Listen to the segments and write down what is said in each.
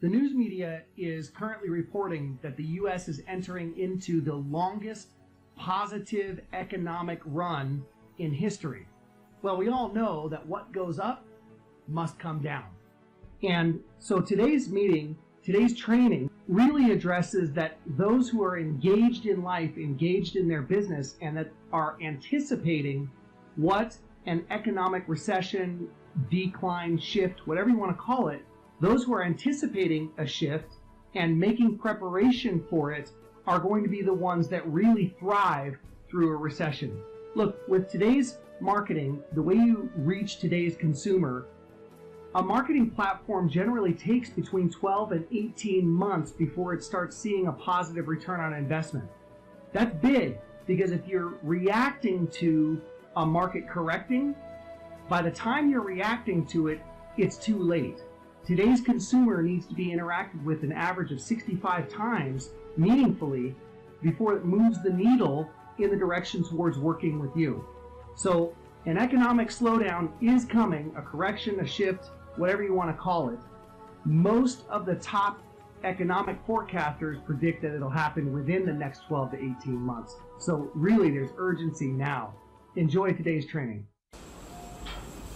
The news media is currently reporting that the U.S. is entering into the longest positive economic run in history. Well, we all know that what goes up must come down. And so today's training really addresses that those who are engaged in life, engaged in their business, and that are anticipating what an economic recession, decline, shift, whatever you want to call it, those who are anticipating a shift and making preparation for it are going to be the ones that really thrive through a recession. Look, with today's marketing, the way you reach today's consumer, a marketing platform generally takes between 12 and 18 months before it starts seeing a positive return on investment. That's big, because if you're reacting to a market correcting, by the time you're reacting to it, it's too late. Today's consumer needs to be interacted with an average of 65 times meaningfully before it moves the needle in the direction towards working with you. So an economic slowdown is coming, a correction, a shift, whatever you want to call it. Most of the top economic forecasters predict that it'll happen within the next 12 to 18 months. So really, there's urgency now. Enjoy today's training.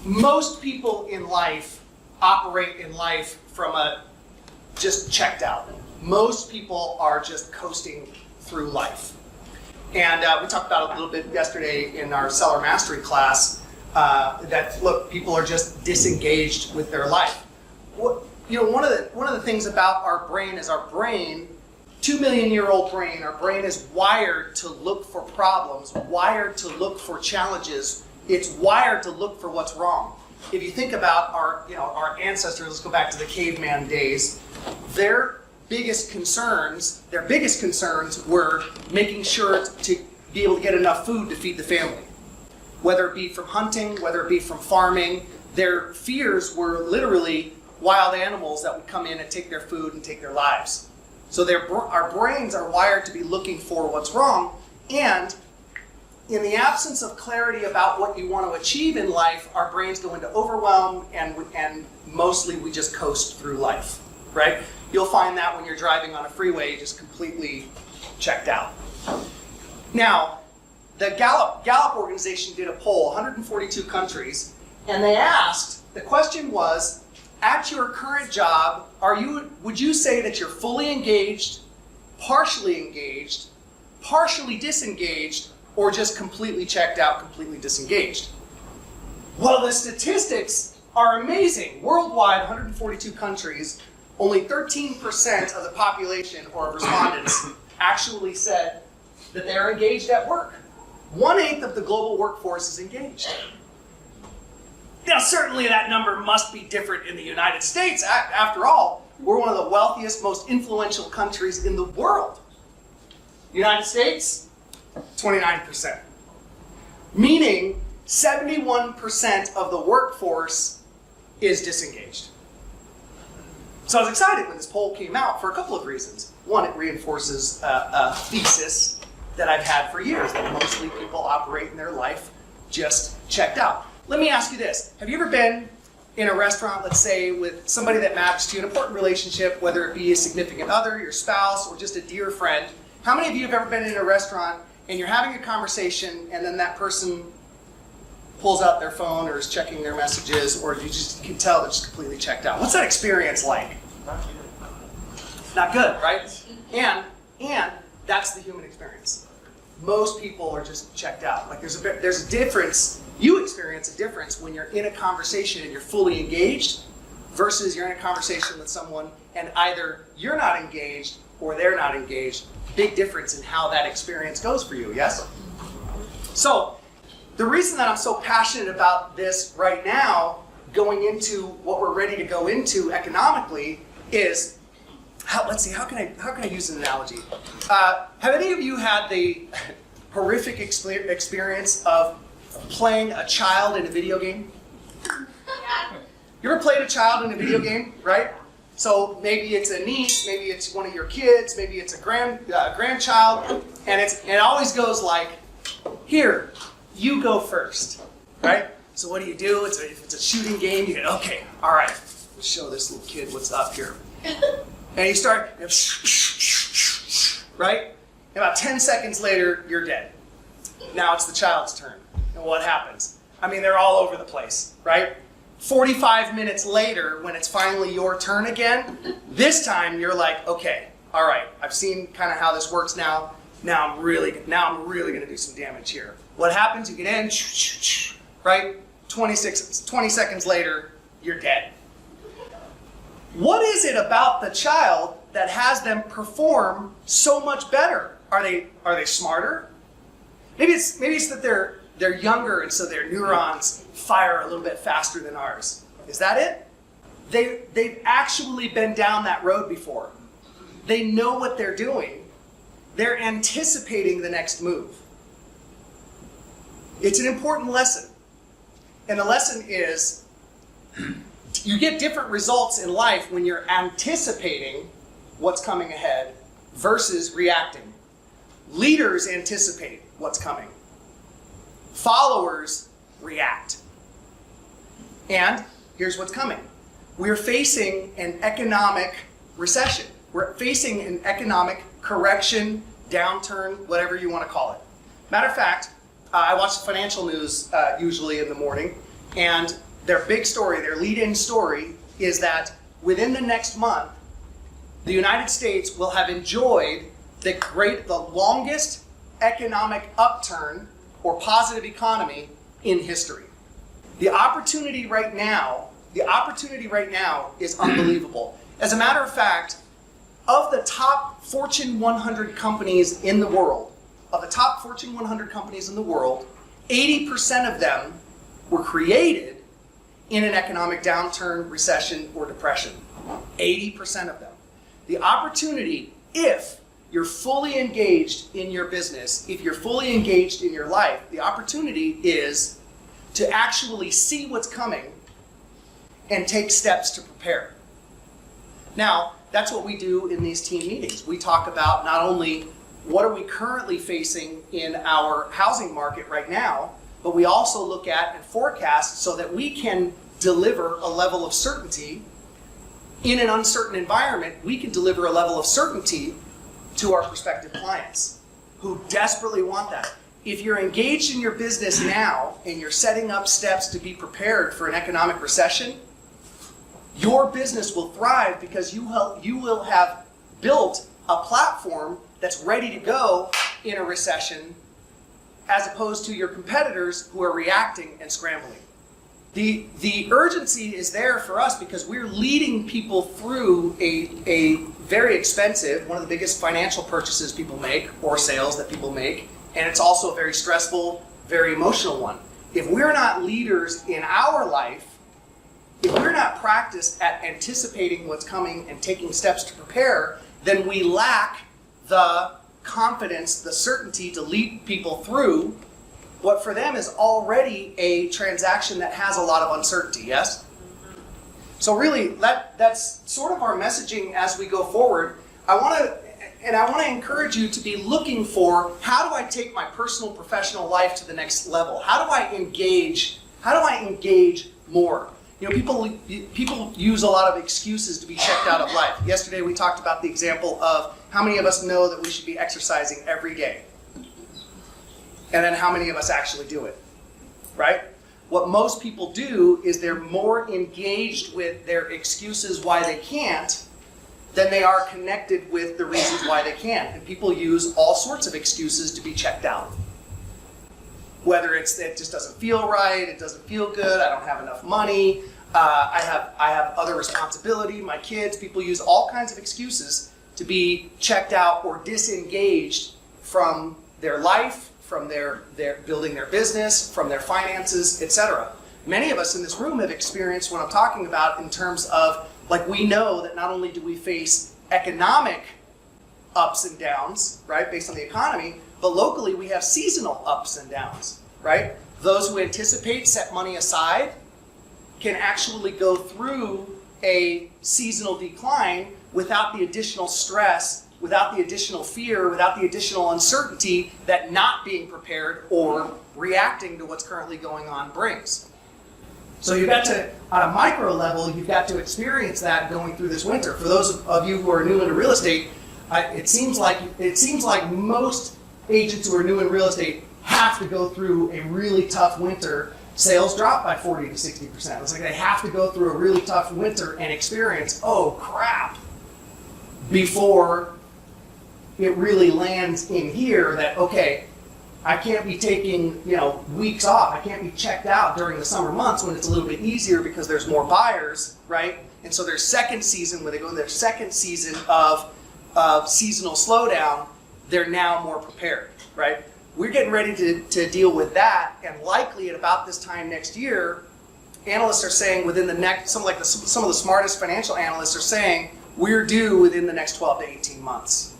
Most people in life operate in life from a just checked out. Most people are just coasting through life. And we talked about it a little bit yesterday in our seller mastery class, that look, people are just disengaged with their life. One of the things about our brain is our brain, 2 million year old brain, our brain is wired to look for problems, wired to look for challenges. It's wired to look for what's wrong. If you think about our ancestors, let's go back to the caveman days, their biggest concerns were making sure to be able to get enough food to feed the family. Whether it be from hunting, whether it be from farming, their fears were literally wild animals that would come in and take their food and take their lives. So our brains are wired to be looking for what's wrong, and in the absence of clarity about what you want to achieve in life, our brains go into overwhelm, and mostly we just coast through life, right? You'll find that when you're driving on a freeway, just completely checked out. Now, the Gallup organization did a poll, 142 countries, and they asked, the question was, at your current job, would you say that you're fully engaged, partially disengaged, or just completely checked out, completely disengaged? Well, the statistics are amazing. Worldwide, 142 countries, only 13% of the population or respondents actually said that they're engaged at work. 1/8 of the global workforce is engaged. Now, certainly that number must be different in the United States. After all, we're one of the wealthiest, most influential countries in the world. United States, 29%. Meaning 71% of the workforce is disengaged. So I was excited when this poll came out for a couple of reasons. One, it reinforces a thesis that I've had for years, that mostly people operate in their life just checked out. Let me ask you this. Have you ever been in a restaurant, let's say, with somebody that matters to you, an important relationship, whether it be a significant other, your spouse, or just a dear friend? How many of you have ever been in a restaurant and you're having a conversation and then that person pulls out their phone or is checking their messages, or you just can tell they're just completely checked out? What's that experience like? Not good, right? And that's the human experience. Most people are just checked out. Like there's a difference. You experience a difference when you're in a conversation and you're fully engaged versus you're in a conversation with someone and either you're not engaged or they're not engaged. Big difference in how that experience goes for you, yes? So the reason that I'm so passionate about this right now, going into what we're ready to go into economically, is let's see, how can I use an analogy? Have any of you had the horrific experience of playing a child in a video game? Yeah. You ever played a child in a video game, right? So maybe it's a niece, maybe it's one of your kids, maybe it's a grandchild, and it always goes like, here, you go first, right? So what do? If it's a shooting game, you go, okay, all right, let's show this little kid what's up here. And you start, right? And about 10 seconds later, you're dead. Now it's the child's turn. And what happens? I mean, they're all over the place, right? 45 minutes later, when it's finally your turn again, this time you're like, okay, all right, I've seen kind of how this works now. Now I'm really going to do some damage here. What happens? You get in, right? 20 seconds later, you're dead. What is it about the child that has them perform so much better? Are they smarter? Maybe it's that they're younger, and so their neurons fire a little bit faster than ours. Is that it? They've actually been down that road before. They know what they're doing. They're anticipating the next move. It's an important lesson. And the lesson is you get different results in life when you're anticipating what's coming ahead versus reacting. Leaders anticipate what's coming. Followers react. And here's what's coming. We're facing an economic recession. We're facing an economic correction, downturn, whatever you want to call it. Matter of fact, I watch the financial news usually in the morning, and their big story, their lead-in story, is that within the next month, the United States will have enjoyed the longest economic upturn or positive economy in history. The opportunity right now is unbelievable. As a matter of fact, of the top Fortune 100 companies in the world, 80% of them were created in an economic downturn, recession, or depression. 80% of them. The opportunity, if you're fully engaged in your business, if you're fully engaged in your life, the opportunity is to actually see what's coming and take steps to prepare. Now, that's what we do in these team meetings. We talk about not only what are we currently facing in our housing market right now, but we also look at and forecast so that we can deliver a level of certainty in an uncertain environment. We can deliver a level of certainty to our prospective clients who desperately want that. If you're engaged in your business now and you're setting up steps to be prepared for an economic recession, your business will thrive because you will have built a platform that's ready to go in a recession, as opposed to your competitors who are reacting and scrambling. The urgency is there for us because we're leading people through a very expensive, one of the biggest financial purchases people make or sales that people make, and it's also a very stressful, very emotional one. If we're not leaders in our life, if we're not practiced at anticipating what's coming and taking steps to prepare, then we lack the confidence, the certainty to lead people through what for them is already a transaction that has a lot of uncertainty, yes? So really, that's sort of our messaging as we go forward. I want to encourage you to be looking for, how do I take my personal, professional life to the next level? How do I engage more? You know, people use a lot of excuses to be checked out of life. Yesterday we talked about the example of how many of us know that we should be exercising every day. And then how many of us actually do it, right? What most people do is they're more engaged with their excuses why they can't than they are connected with the reasons why they can. And people use all sorts of excuses to be checked out. Whether it's it just doesn't feel right, it doesn't feel good, I don't have enough money, I have other responsibility, my kids. People use all kinds of excuses to be checked out or disengaged from their life, from their building their business, from their finances, etc. Many of us in this room have experienced what I'm talking about in terms of, like, we know that not only do we face economic ups and downs, right, based on the economy, but locally we have seasonal ups and downs, right? Those who anticipate, set money aside, can actually go through a seasonal decline without the additional stress, without the additional fear, without the additional uncertainty that not being prepared or reacting to what's currently going on brings. So you got to, on a micro level, you've got to experience that going through this winter. For those of you who are new into real estate, it seems like most agents who are new in real estate have to go through a really tough winter. Sales drop by 40 to 60%. It's like they have to go through a really tough winter and experience, oh crap, before it really lands in here that, okay, I can't be taking, weeks off. I can't be checked out during the summer months when it's a little bit easier because there's more buyers, right? And so their second season, when they go to their second season of seasonal slowdown, they're now more prepared, right? We're getting ready to deal with that, and likely at about this time next year, analysts are saying within the next, some of the smartest financial analysts are saying, we're due within the next 12 to 18 months.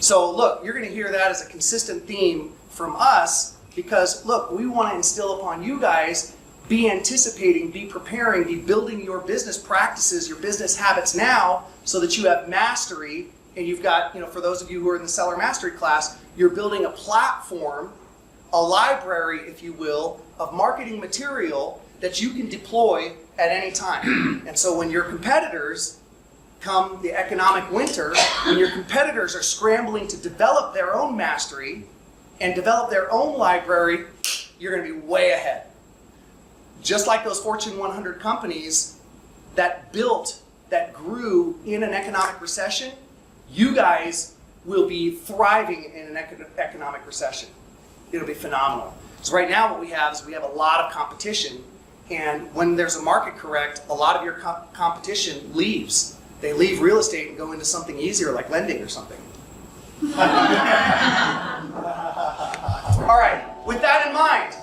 So look, you're going to hear that as a consistent theme from us because, look, we want to instill upon you guys, be anticipating, be preparing, be building your business practices, your business habits now so that you have mastery. And you've got, for those of you who are in the Seller Mastery class, you're building a platform, a library, if you will, of marketing material that you can deploy at any time. And so when your competitors come the economic winter, when your competitors are scrambling to develop their own mastery and develop their own library, you're going to be way ahead. Just like those Fortune 100 companies that grew in an economic recession, you guys will be thriving in an economic recession. It'll be phenomenal. So right now what we have is we have a lot of competition, and when there's a market correct, a lot of your competition leaves. They leave real estate and go into something easier like lending or something. All right, with that in mind,